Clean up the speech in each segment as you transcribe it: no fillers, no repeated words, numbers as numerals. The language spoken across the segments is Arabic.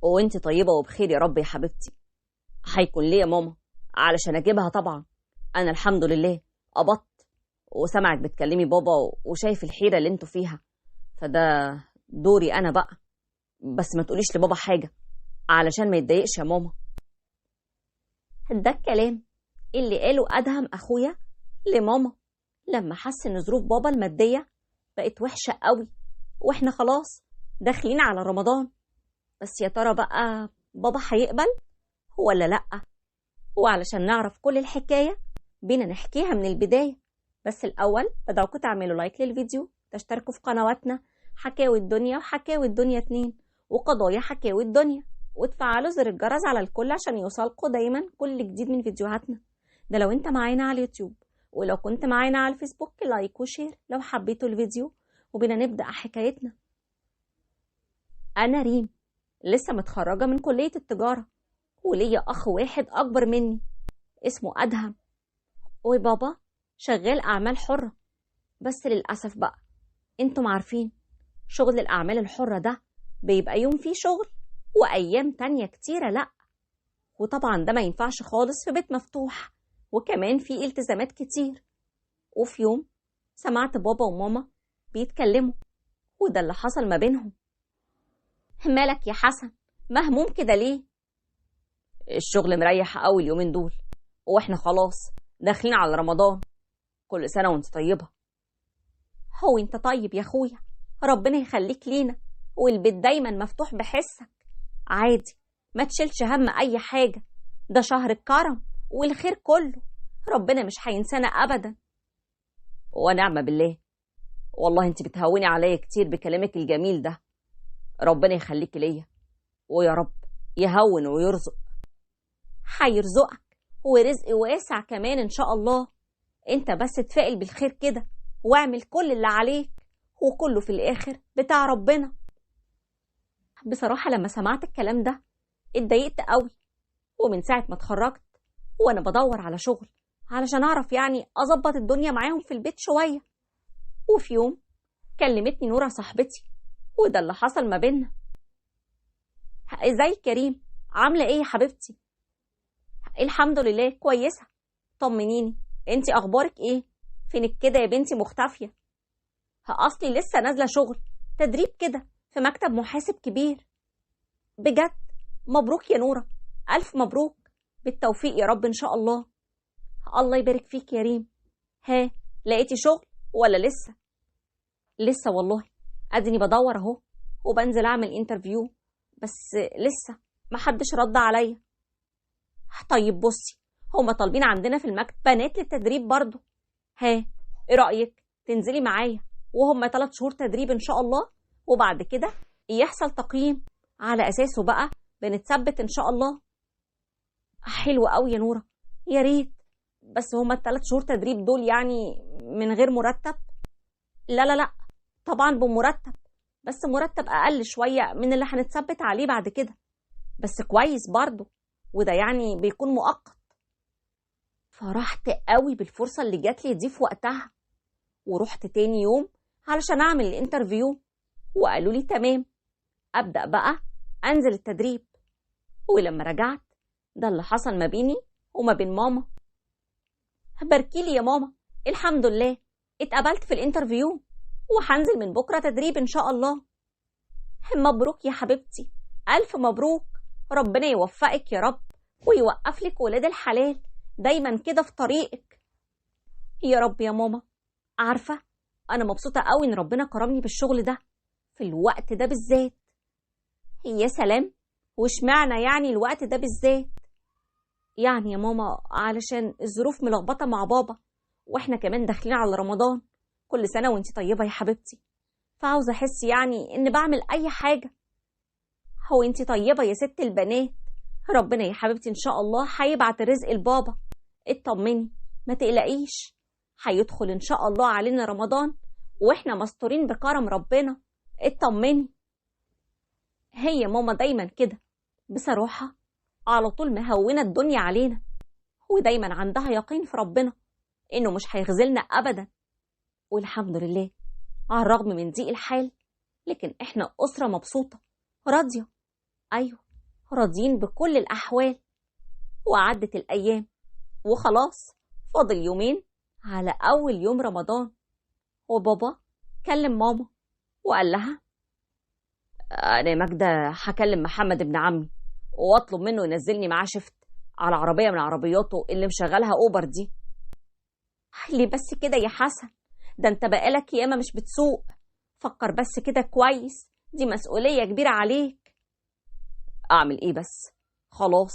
وانت طيبة وبخير يا رب يا حبيبتي. هيكون ليه يا ماما؟ علشان اجيبها طبعا. انا الحمد لله قبضت، وسمعك بتكلمي بابا وشايف الحيرة اللي انتوا فيها، فده دوري انا بقى. بس ما تقوليش لبابا حاجة علشان ما يتضايقش يا ماما. ده الكلام اللي قاله أدهم أخويا لماما لما حس إن ظروف بابا المادية بقت وحشة قوي، وإحنا خلاص داخلين على رمضان. بس يا ترى بقى بابا هيقبل ولا لأ؟ وعلشان نعرف كل الحكاية بينا نحكيها من البداية. بس الأول بدعوكم تعملوا لايك للفيديو، تشتركوا في قنواتنا حكاوي الدنيا وحكاوي الدنيا 2 وقضايا حكاوي الدنيا، وتفعلوا زر الجرس على الكل عشان يوصلكوا دايما كل جديد من فيديوهاتنا. ده لو انت معانا على اليوتيوب، ولو كنت معانا على الفيسبوك لايك وشير لو حبيتوا الفيديو. وبينا نبدأ حكايتنا. أنا ريم، لسه متخرجة من كلية التجارة، وليا أخ واحد أكبر مني اسمه أدهم، وبابا شغال أعمال حرة. بس للأسف بقى انتم عارفين شغل الأعمال الحرة ده بيبقى يوم فيه شغل وأيام تانية كتيرة لأ. وطبعا ده ما ينفعش خالص في بيت مفتوح، وكمان فيه التزامات كتير. وفي يوم سمعت بابا وماما بيتكلموا، وده اللي حصل ما بينهم. مالك يا حسن؟ مهموم كده ليه؟ الشغل مريح قوي اليومين دول، واحنا خلاص داخلين على رمضان. كل سنة وانت طيبة. هو انت طيب يا اخويا، ربنا يخليك لينا، والبيت دايما مفتوح بحسك. عادي، ما تشيلش هم اي حاجة، ده شهر الكرم والخير كله، ربنا مش هينسانا ابدا. ونعم بالله، والله انت بتهوني عليا كتير بكلامك الجميل ده. ربنا يخليك ليا، ويا رب يهون ويرزق. هيرزقك ورزق واسع كمان ان شاء الله. انت بس تفائل بالخير كده، واعمل كل اللي عليك، وكله في الاخر بتاع ربنا. بصراحة لما سمعت الكلام ده اتضايقت قوي، ومن ساعة ما اتخرجت وانا بدور على شغل علشان اعرف يعني اظبط الدنيا معاهم في البيت شوية. وفي يوم كلمتني نورة صاحبتي، وده اللي حصل ما بيننا. ازيك كريم، عاملة ايه يا حبيبتي؟ الحمد لله كويسة. طمنيني، انتي اخبارك ايه؟ فينك كده يا بنتي مختفية؟ اصلي لسه نازلة شغل تدريب كده في مكتب محاسب كبير. بجد؟ مبروك يا نورة، الف مبروك، بالتوفيق يا رب ان شاء الله. الله يبارك فيك يا ريم. ها، لقيتي شغل ولا لسه؟ لسه والله، اديني بدور اهو، وبنزل اعمل انترفيو، بس لسه محدش رد عليا. طيب بصي، هما طالبين عندنا في المكتب بنات للتدريب برضو. ها، ايه رأيك تنزلي معايا؟ وهم 3 شهور تدريب ان شاء الله، وبعد كده يحصل تقييم على اساسه بقى بنتثبت ان شاء الله. حلو قوي يا نورة، يا ريت. بس هما 3 شهور تدريب دول يعني من غير مرتب؟ لا لا لا، طبعا بمرتب، بس مرتب اقل شوية من اللي هنتثبت عليه بعد كده، بس كويس برضو، وده يعني بيكون مؤقت. فرحت قوي بالفرصة اللي جات لي دي في وقتها، ورحت تاني يوم علشان اعمل الانترفيو، وقالوا لي تمام، ابدأ بقى انزل التدريب. ولما رجعت ده اللي حصل ما بيني وما بين ماما. باركيلي يا ماما، الحمد لله اتقبلت في الانترفيو، وهنزل من بكرة تدريب ان شاء الله. مبروك يا حبيبتي، الف مبروك، ربنا يوفقك يا رب، ويوقف لك ولاد الحلال دايما كده في طريقك يا رب يا ماما. عارفة، انا مبسوطة قوي ان ربنا كرمني بالشغل ده في الوقت ده بالذات. يا سلام، واشمعنى يعني الوقت ده بالذات؟ يعني يا ماما علشان الظروف ملخبطة مع بابا، واحنا كمان داخلين على رمضان. كل سنة وانتي طيبة يا حبيبتي، فعاوزة احس يعني ان بعمل اي حاجة. هو انتي طيبة يا ست البنات، ربنا يا حبيبتي ان شاء الله هيبعت الرزق لبابا. اطمني، ما تقلقيش، هيدخل ان شاء الله علينا رمضان واحنا مستورين بكرم ربنا. اطمني. هي ماما دايما كده بصراحة، على طول مهونة الدنيا علينا، ودايما عندها يقين في ربنا انه مش هيخذلنا ابدا. والحمد لله، على الرغم من ضيق الحال، لكن احنا أسرة مبسوطة راضية. ايوه، راضيين بكل الأحوال. وعدت الأيام وخلاص فاضل يومين على أول يوم رمضان، وبابا كلم ماما وقال لها: أنا يا ماجدة هكلم محمد ابن عمي وأطلب منه ينزلني معاه شفت على عربية من عربياته اللي مشغلها أوبر دي. ليه بس كده يا حسن؟ ده انت بقالك ياما مش بتسوق، فكر بس كده كويس، دي مسؤولية كبيرة عليك. أعمل إيه بس؟ خلاص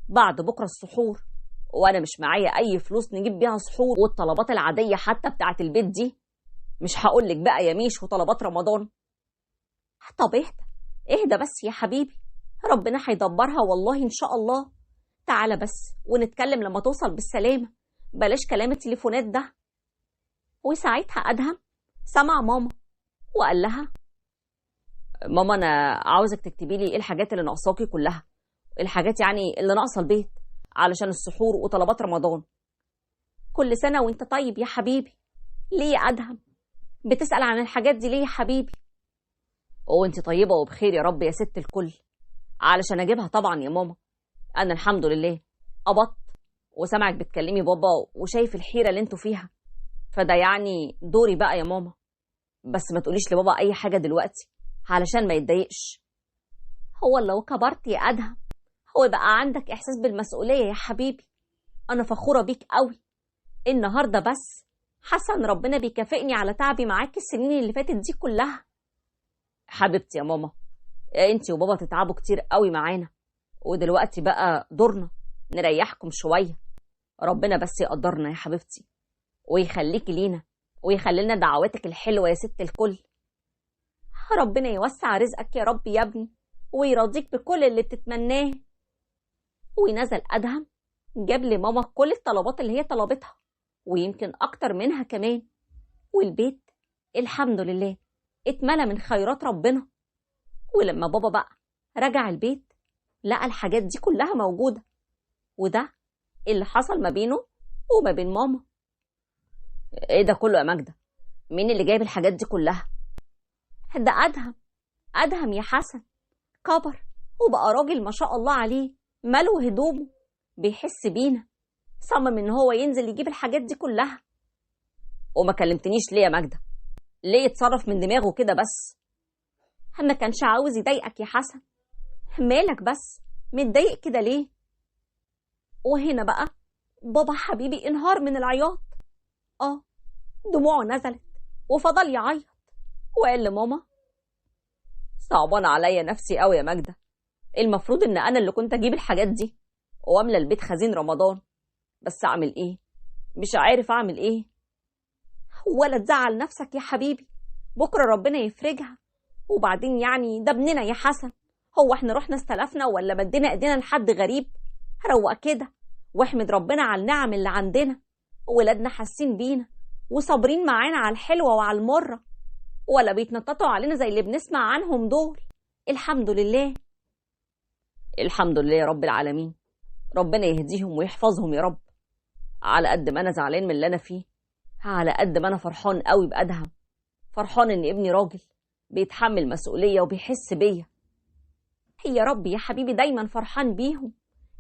بعد بكرة السحور، وأنا مش معايا أي فلوس نجيب بيها سحور، والطلبات العادية حتى بتاعت البيت دي مش هقولك بقى يا ميش وطلبات رمضان. طب اهدى بس يا حبيبي، ربنا هيدبرها والله إن شاء الله. تعالى بس ونتكلم لما توصل بالسلامة، بلاش كلام التليفونات ده. وساعتها أدهم سمع ماما وقال لها: ماما أنا عاوزك تكتبي لي إيه الحاجات اللي ناقصاكي كلها، الحاجات يعني اللي ناقصة البيت علشان السحور وطلبات رمضان. كل سنة وانت طيب يا حبيبي. ليه يا أدهم بتسأل عن الحاجات دي ليه يا حبيبي؟ وانت طيبة وبخير يا رب يا ست الكل، علشان أجيبها طبعا يا ماما. أنا الحمد لله قبضت وسامعك بتكلمي بابا وشايف الحيرة اللي انتوا فيها، فده يعني دوري بقى يا ماما. بس ما تقوليش لبابا أي حاجة دلوقتي علشان ما يتضايقش. هو لو كبرت يا أدهم هو بقى عندك إحساس بالمسؤولية يا حبيبي. أنا فخورة بيك قوي. النهاردة بس حسن ربنا بيكافئني على تعبي معاك السنين اللي فاتت دي كلها. حبيبتي يا ماما، انتي وبابا تتعبوا كتير قوي معانا، ودلوقتي بقى دورنا نريحكم شوية. ربنا بس يقدرنا يا حبيبتي ويخليكي لينا ويخلي لنا دعواتك الحلوة يا ست الكل. ربنا يوسع رزقك يا رب يا ابني ويرضيك بكل اللي بتتمناه. ونزل أدهم جاب لماما كل الطلبات اللي هي طلبتها ويمكن أكتر منها كمان، والبيت الحمد لله اتملى من خيرات ربنا. ولما بابا بقى رجع البيت لقى الحاجات دي كلها موجودة، وده اللي حصل ما بينه وما بين ماما. ايه ده كله يا ماجدة؟ مين اللي جايب الحاجات دي كلها؟ ده أدهم يا حسن، كبر وبقى راجل ما شاء الله عليه، ماله هدومه، بيحس بينا، صمم ان هو ينزل يجيب الحاجات دي كلها. وما كلمتنيش ليه يا ماجدة؟ ليه يتصرف من دماغه كده بس؟ ما كانش عاوز يضايقك يا حسن. مالك بس متضايق كده ليه؟ وهنا بقى بابا حبيبي انهار من العياط. دموعه نزلت وفضل يعيط وقال لماما: صعبان عليا نفسي قوي يا ماجدة، المفروض ان انا اللي كنت اجيب الحاجات دي واملى البيت خزين رمضان، بس اعمل ايه؟ مش عارف اعمل ايه. ولا تزعل نفسك يا حبيبي، بكرة ربنا يفرجها. وبعدين يعني ده ابننا يا حسن، هو احنا رحنا استلفنا ولا مدينا ايدينا لحد غريب؟ روق كده واحمد ربنا على النعم اللي عندنا، ولادنا حاسين بينا وصابرين معانا على الحلوة وعلى المرة، ولا بيتنططوا علينا زي اللي بنسمع عنهم دول. الحمد لله. الحمد لله يا رب العالمين، ربنا يهديهم ويحفظهم يا رب. على قد ما انا زعلان من اللي انا فيه، على قد ما انا فرحان قوي بأدهم، فرحان ان ابني راجل بيتحمل مسؤولية وبيحس بيا. يا رب يا حبيبي دايما فرحان بيهم.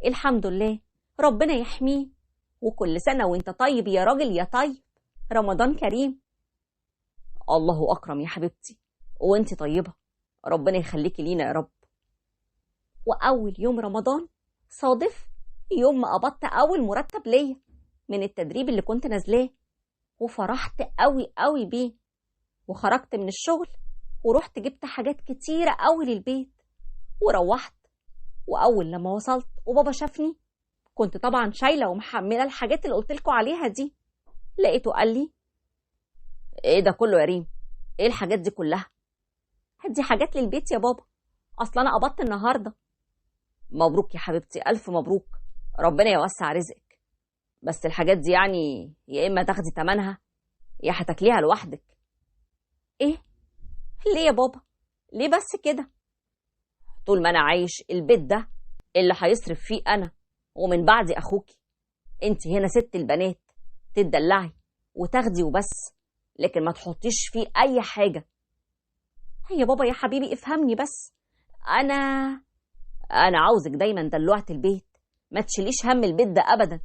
الحمد لله، ربنا يحميه. وكل سنة وانت طيب يا راجل يا طيب، رمضان كريم. الله أكرم يا حبيبتي، وانت طيبة، ربنا يخليكي لينا يا رب. وأول يوم رمضان صادف يوم ما قبضت أول مرتب ليا من التدريب اللي كنت نازلاه، وفرحت قوي قوي بيه. وخرجت من الشغل ورحت جبت حاجات كتيرة قوي للبيت وروحت. وأول لما وصلت وبابا شافني، كنت طبعا شايلة ومحملة الحاجات اللي قلتلكوا عليها دي، لقيته قال لي: ايه ده كله يا ريم؟ ايه الحاجات دي كلها؟ دي حاجات للبيت يا بابا، أصلا أنا قبضت النهاردة. مبروك يا حبيبتي، ألف مبروك، ربنا يوسع رزقك. بس الحاجات دي يعني يا إما تاخدي تمنها يا هتاكليها لوحدك. إيه؟ ليه يا بابا؟ ليه بس كده؟ طول ما أنا عايش البيت ده اللي هيصرف فيه أنا ومن بعدي أخوكي. انت هنا ست البنات، تدلعي وتاخدي وبس، لكن ما تحطيش فيه أي حاجة. يا بابا يا حبيبي افهمني بس، أنا عاوزك دايما دلوعة البيت، ما تشيليش هم البيت ده أبدا.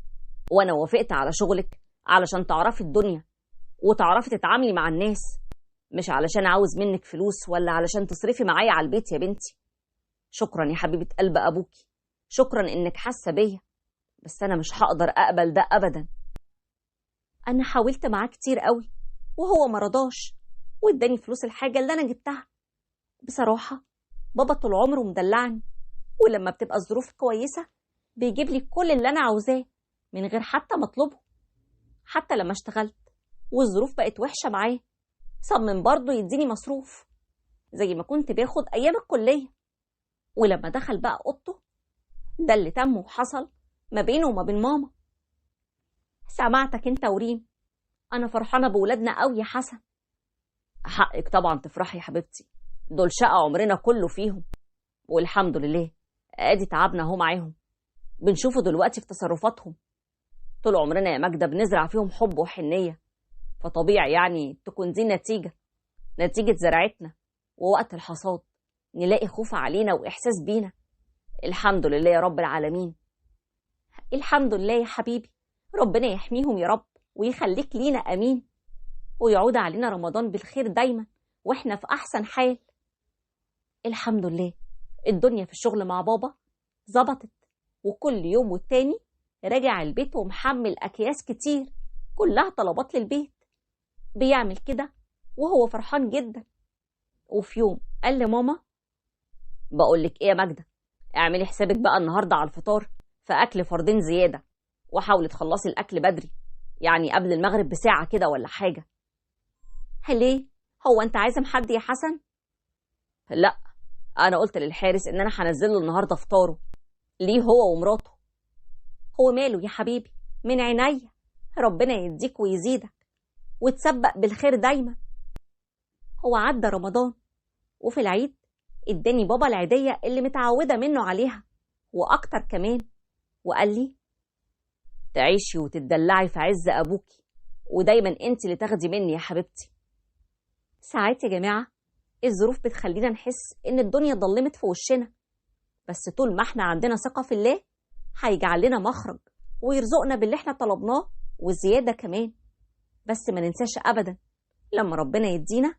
وأنا وافقت على شغلك علشان تعرفي الدنيا وتعرفي تتعاملي مع الناس، مش علشان عاوز منك فلوس ولا علشان تصرفي معايا على البيت يا بنتي. شكرا يا حبيبة قلب أبوكي، شكرا إنك حاسة بيا، بس أنا مش هقدر أقبل ده أبدا. أنا حاولت معاه كتير قوي وهو مرضاش، واداني فلوس الحاجة اللي أنا جبتها. بصراحة بابا طول عمره مدلعني، ولما بتبقى الظروف كويسة بيجيب لي كل اللي أنا عاوزاه من غير حتى مطلبه. حتى لما اشتغلت والظروف بقت وحشة معاه صمم برضه يديني مصروف زي ما كنت باخد أيام الكلية. ولما دخل بقى أوضته، ده اللي تم وحصل ما بينه وما بين ماما. سمعتك انت وريم، أنا فرحانة بولادنا قوي يا حسن. حقك طبعا تفرحي يا حبيبتي، دول شقى عمرنا كله فيهم، والحمد لله ادي تعبنا اهو معاهم، بنشوفه دلوقتي في تصرفاتهم. طول عمرنا يا ماجدة بنزرع فيهم حب وحنية، فطبيعي يعني تكون دي نتيجة زراعتنا، ووقت الحصاد نلاقي خوف علينا وإحساس بينا. الحمد لله يا رب العالمين. الحمد لله يا حبيبي، ربنا يحميهم يا رب ويخليك لينا أمين، ويعود علينا رمضان بالخير دايما وإحنا في أحسن حال. الحمد لله الدنيا في الشغل مع بابا ظبطت، وكل يوم والتاني راجع البيت ومحمل أكياس كتير كلها طلبات للبيت. بيعمل كده وهو فرحان جدا. وفي يوم قال لماما: بقولك ايه يا ماجدة، اعملي حسابك بقى النهاردة على الفطار في أكل فردين زيادة، وحاولي تخلصي الأكل بدري، يعني قبل المغرب بساعة كده ولا حاجة. ليه؟ هو أنت عازم حد يا حسن؟ لا، أنا قلت للحارس إن أنا هنزله النهاردة فطاره ليه هو ومراته. هو ماله يا حبيبي، من عينيا، ربنا يديك ويزيدك وتسبق بالخير دايما. هو عدى رمضان وفي العيد اداني بابا العيدية اللي متعودة منه عليها وأكتر كمان، وقال لي: تعيشي وتدلعي في عز أبوكي، ودايما انت اللي تاخدي مني يا حبيبتي. ساعات يا جماعة الظروف بتخلينا نحس إن الدنيا ضلمت في وشنا، بس طول ما احنا عندنا ثقة في الله هيجعل لنا مخرج ويرزقنا باللي احنا طلبناه وزيادة كمان. بس ما ننساش أبدا لما ربنا يدينا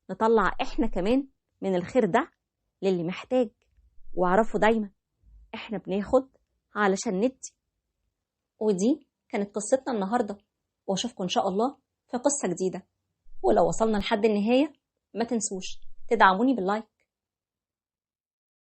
نطلع احنا كمان من الخير ده للي محتاج، واعرفوا دايما احنا بناخد علشان ندي. ودي كانت قصتنا النهاردة، واشوفكم ان شاء الله في قصة جديدة. ولو وصلنا لحد النهاية ما تنسوش تدعموني باللايك